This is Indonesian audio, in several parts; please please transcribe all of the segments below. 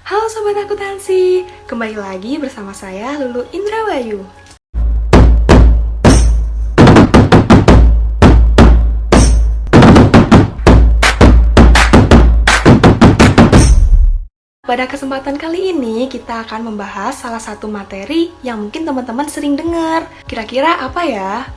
Halo Sobat Akuntansi, kembali lagi bersama saya Lulu Indrawayu. Pada kesempatan kali ini kita akan membahas salah satu materi yang mungkin teman-teman sering dengar. Kira-kira apa ya?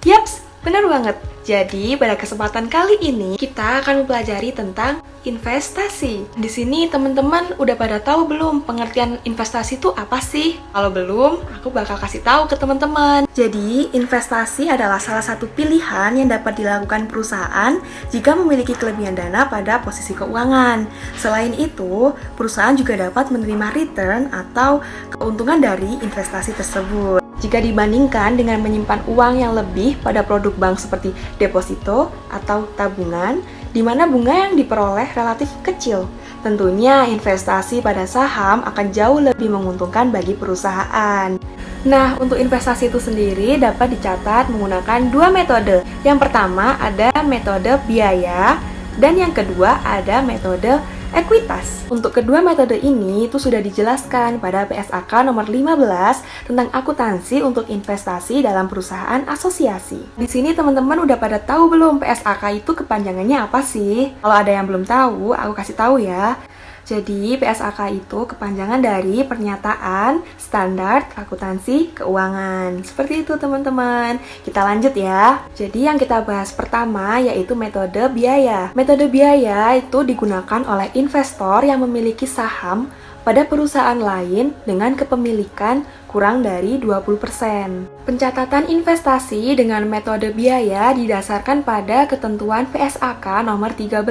Yaps, benar banget. Jadi, pada kesempatan kali ini kita akan mempelajari tentang investasi. Di sini teman-teman udah pada tahu belum pengertian investasi itu apa sih? Kalau belum, aku bakal kasih tahu ke teman-teman. Jadi, investasi adalah salah satu pilihan yang dapat dilakukan perusahaan jika memiliki kelebihan dana pada posisi keuangan. Selain itu, perusahaan juga dapat menerima return atau keuntungan dari investasi tersebut. Jika dibandingkan dengan menyimpan uang yang lebih pada produk bank seperti deposito atau tabungan, di mana bunga yang diperoleh relatif kecil. Tentunya investasi pada saham akan jauh lebih menguntungkan bagi perusahaan. Nah, untuk investasi itu sendiri dapat dicatat menggunakan dua metode. Yang pertama ada metode biaya, dan yang kedua ada metode ekuitas. Untuk kedua metode ini itu sudah dijelaskan pada PSAK nomor 15 tentang akuntansi untuk investasi dalam perusahaan asosiasi. Di sini teman-teman udah pada tahu belum PSAK itu kepanjangannya apa sih? Kalau ada yang belum tahu, aku kasih tahu ya. Jadi, PSAK itu kepanjangan dari Pernyataan Standar Akuntansi Keuangan. Seperti itu, teman-teman. Kita lanjut ya. Jadi, yang kita bahas pertama yaitu metode biaya. Metode biaya itu digunakan oleh investor yang memiliki saham pada perusahaan lain dengan kepemilikan kurang dari 20%. Pencatatan investasi dengan metode biaya didasarkan pada ketentuan PSAK nomor 13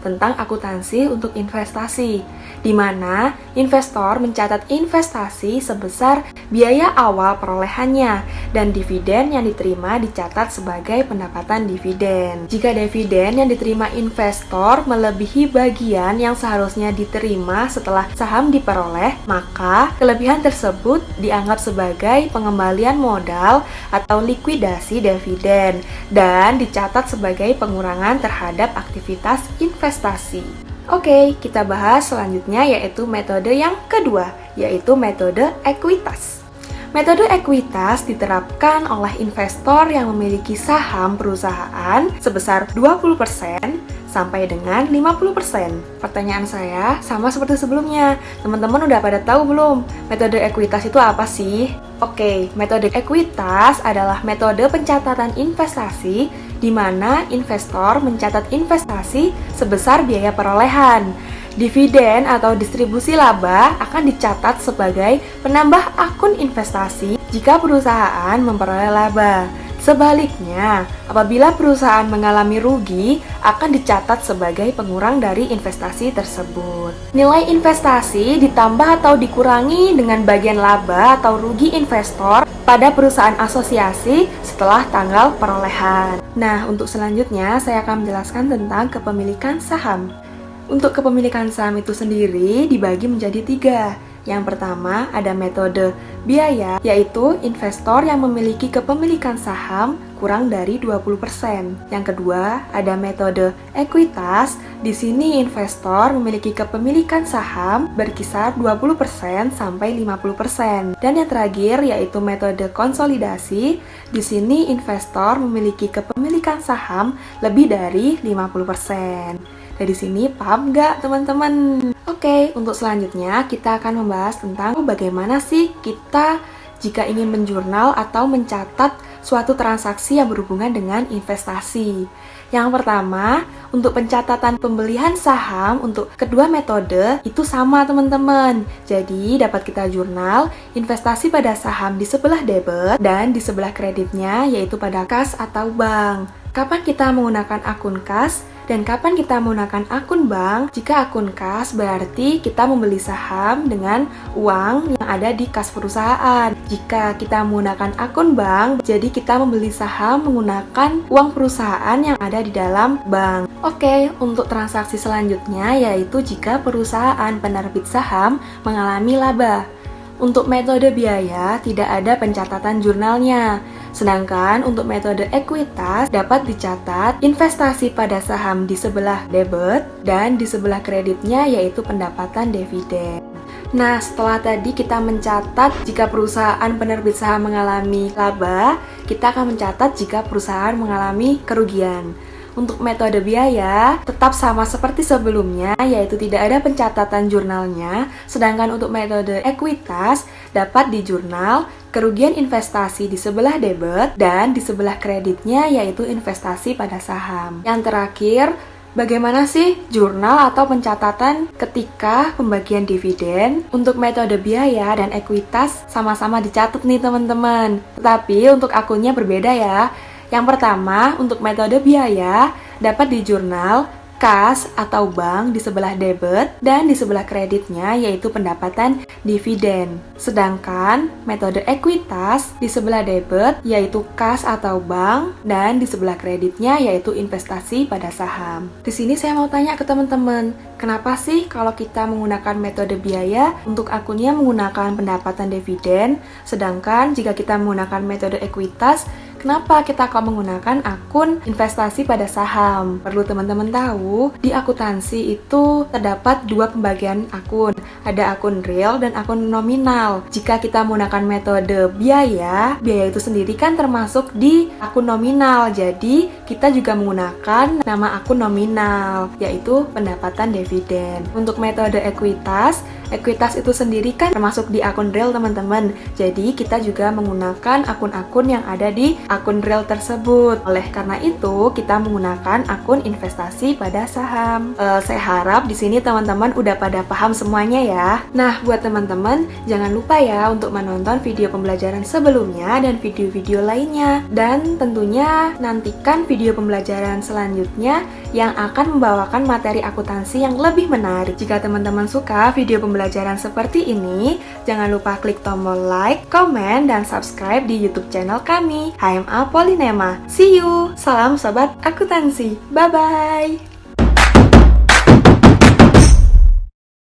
tentang akuntansi untuk investasi, di mana investor mencatat investasi sebesar biaya awal perolehannya dan dividen yang diterima dicatat sebagai pendapatan dividen. Jika dividen yang diterima investor melebihi bagian yang seharusnya diterima setelah saham diperoleh, maka kelebihan tersebut dianggap sebagai pengembalian modal atau likuidasi dividen dan dicatat sebagai pengurangan terhadap aktivitas investasi. Oke, kita bahas selanjutnya yaitu metode yang kedua, yaitu metode ekuitas. Metode ekuitas diterapkan oleh investor yang memiliki saham perusahaan sebesar 20% sampai dengan 50%. Pertanyaan saya sama seperti sebelumnya. Teman-teman udah pada tahu belum metode ekuitas itu apa sih? Oke, metode ekuitas adalah metode pencatatan investasi di mana investor mencatat investasi sebesar biaya perolehan. Dividen atau distribusi laba akan dicatat sebagai penambah akun investasi jika perusahaan memperoleh laba. Sebaliknya, apabila perusahaan mengalami rugi, akan dicatat sebagai pengurang dari investasi tersebut. Nilai investasi ditambah atau dikurangi dengan bagian laba atau rugi investor pada perusahaan asosiasi setelah tanggal perolehan. Nah, untuk selanjutnya saya akan menjelaskan tentang kepemilikan saham. Untuk kepemilikan saham itu sendiri dibagi menjadi 3. Yang pertama ada metode biaya, yaitu investor yang memiliki kepemilikan saham kurang dari 20%. Yang kedua ada metode ekuitas, di sini investor memiliki kepemilikan saham berkisar 20% sampai 50%. Dan yang terakhir yaitu metode konsolidasi, di sini investor memiliki kepemilikan saham lebih dari 50%. Dari sini paham nggak teman-teman? Oke, untuk selanjutnya kita akan membahas tentang bagaimana sih kita jika ingin menjurnal atau mencatat suatu transaksi yang berhubungan dengan investasi. Yang pertama, untuk pencatatan pembelian saham untuk kedua metode itu sama teman-teman. Jadi dapat kita jurnal investasi pada saham di sebelah debit dan di sebelah kreditnya yaitu pada kas atau bank. Kapan kita menggunakan akun kas dan kapan kita menggunakan akun bank? Jika akun kas berarti kita membeli saham dengan uang yang ada di kas perusahaan. Jika kita menggunakan akun bank, jadi kita membeli saham menggunakan uang perusahaan yang ada di dalam bank. Oke, untuk transaksi selanjutnya yaitu jika perusahaan penerbit saham mengalami laba. Untuk metode biaya tidak ada pencatatan jurnalnya. Sedangkan untuk metode ekuitas dapat dicatat investasi pada saham di sebelah debit dan di sebelah kreditnya yaitu pendapatan dividen. Nah, setelah tadi kita mencatat jika perusahaan penerbit saham mengalami laba, kita akan mencatat jika perusahaan mengalami kerugian. Untuk metode biaya tetap sama seperti sebelumnya, yaitu tidak ada pencatatan jurnalnya. Sedangkan untuk metode ekuitas dapat di jurnal kerugian investasi di sebelah debit dan di sebelah kreditnya yaitu investasi pada saham. Yang terakhir, bagaimana sih jurnal atau pencatatan ketika pembagian dividen? Untuk metode biaya dan ekuitas sama-sama dicatat nih teman-teman. Tetapi untuk akunnya berbeda ya. Yang pertama, untuk metode biaya dapat di jurnal kas atau bank di sebelah debit dan di sebelah kreditnya yaitu pendapatan dividen. Sedangkan metode ekuitas di sebelah debit yaitu kas atau bank dan di sebelah kreditnya yaitu investasi pada saham. Di sini saya mau tanya ke teman-teman, kenapa sih kalau kita menggunakan metode biaya untuk akunnya menggunakan pendapatan dividen, sedangkan jika kita menggunakan metode ekuitas kenapa kita kok menggunakan akun investasi pada saham? Perlu teman-teman tahu, di akuntansi itu terdapat dua pembagian akun. Ada akun real dan akun nominal. Jika kita menggunakan metode biaya itu sendiri kan termasuk di akun nominal. Jadi, kita juga menggunakan nama akun nominal, yaitu pendapatan dividen. Untuk metode ekuitas itu sendiri kan termasuk di akun real teman-teman. Jadi, kita juga menggunakan akun-akun yang ada di akun real tersebut. Oleh karena itu, kita menggunakan akun investasi pada saham. Saya harap di sini teman-teman udah pada paham semuanya ya. Nah, buat teman-teman, jangan lupa ya untuk menonton video pembelajaran sebelumnya dan video-video lainnya. Dan tentunya nantikan video pembelajaran selanjutnya yang akan membawakan materi akuntansi yang lebih menarik. Jika teman-teman suka video pembelajaran seperti ini, jangan lupa klik tombol like, komen, dan subscribe di YouTube channel kami, HMA Polinema. See you! Salam Sobat Akuntansi. Bye-bye!